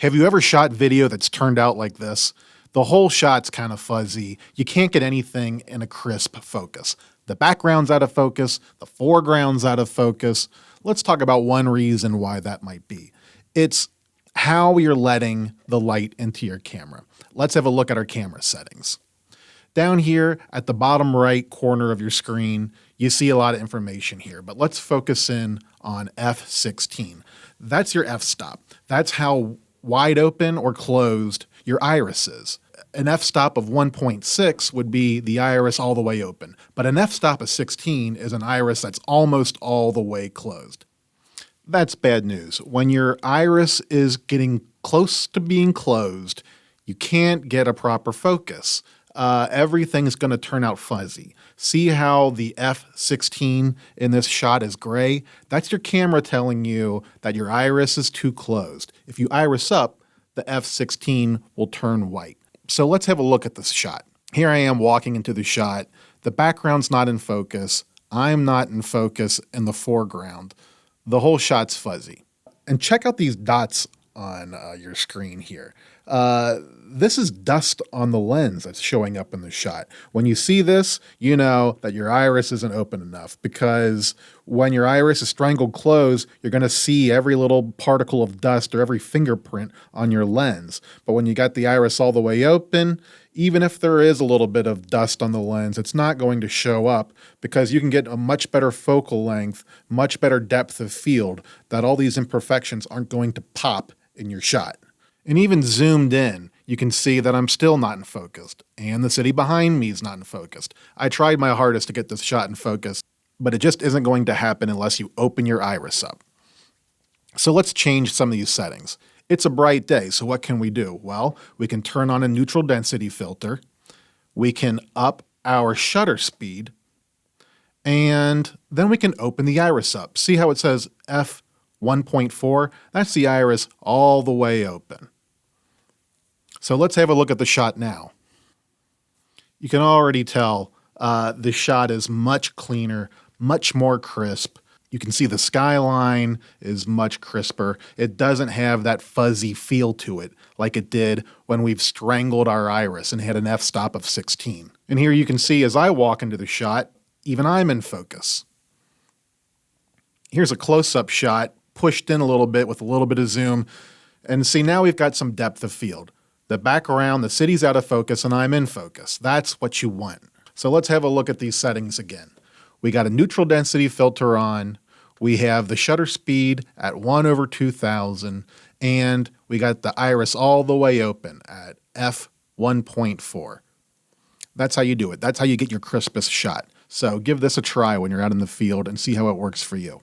Have you ever shot video that's turned out like this? The whole shot's kind of fuzzy. You can't get anything in a crisp focus. The background's out of focus, the foreground's out of focus. Let's talk about one reason why that might be. It's how you're letting the light into your camera. Let's have a look at our camera settings. Down here at the bottom right corner of your screen, you see a lot of information here, but let's focus in on f16. That's your f-stop. That's how wide open or closed your iris is. An f-stop of 1.6 would be the iris all the way open, but an f-stop of 16 is an iris that's almost all the way closed. That's bad news. When your iris is getting close to being closed, you can't get a proper focus. Everything's going to turn out fuzzy. See how the f16 in this shot is gray? That's your camera telling you that your iris is too closed. If you iris up, the f16 will turn white. So let's have a look at this shot. Here I am walking into the shot. The background's not in focus. I'm not in focus in the foreground. The whole shot's fuzzy. And check out these dots on your screen here. This is dust on the lens that's showing up in the shot. When you see this, you know that your iris isn't open enough, because when your iris is strangled closed, you're going to see every little particle of dust or every fingerprint on your lens. But when you got the iris all the way open, even if there is a little bit of dust on the lens, it's not going to show up, because you can get a much better focal length, much better depth of field, that all these imperfections aren't going to pop in your shot. And even zoomed in, you can see that I'm still not in focus, and the city behind me is not in focus. I tried my hardest to get this shot in focus, but it just isn't going to happen unless you open your iris up. So let's change some of these settings. It's a bright day, so what can we do? Well, we can turn on a neutral density filter, we can up our shutter speed, and then we can open the iris up. See how it says f1.4? That's the iris all the way open. So let's have a look at the shot now. You can already tell the shot is much cleaner, much more crisp. You can see the skyline is much crisper. It doesn't have that fuzzy feel to it like it did when we've strangled our iris and had an f-stop of 16. And here you can see as I walk into the shot, even I'm in focus. Here's a close-up shot, pushed in a little bit with a little bit of zoom. And see, now we've got some depth of field. The background, the city's out of focus, and I'm in focus. That's what you want. So let's have a look at these settings again. We got a neutral density filter on. We have the shutter speed at 1/2000, and we got the iris all the way open at f1.4. That's how you do it. That's how you get your crispest shot. So give this a try when you're out in the field and see how it works for you.